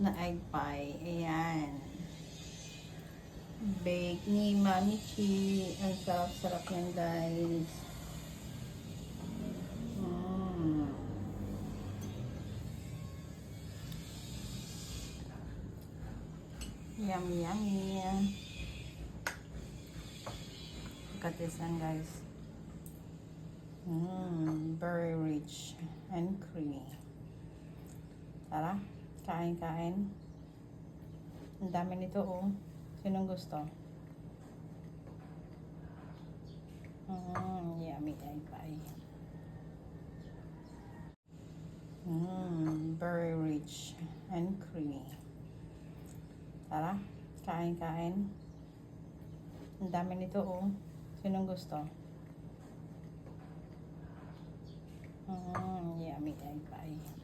na egg pie. Ayan. Bake ni Mami Chi. Ang sarap-sarap yan, guys. Yummy, yummy. Look at this one, guys. Very rich and creamy. Tara, kain-kain. Ang dami nito, oh. Sinong gusto? Yummy egg pie. Very rich and creamy. Tara, kain-kain. Ang dami nito, oh. Sinong gusto? Yummy egg pie.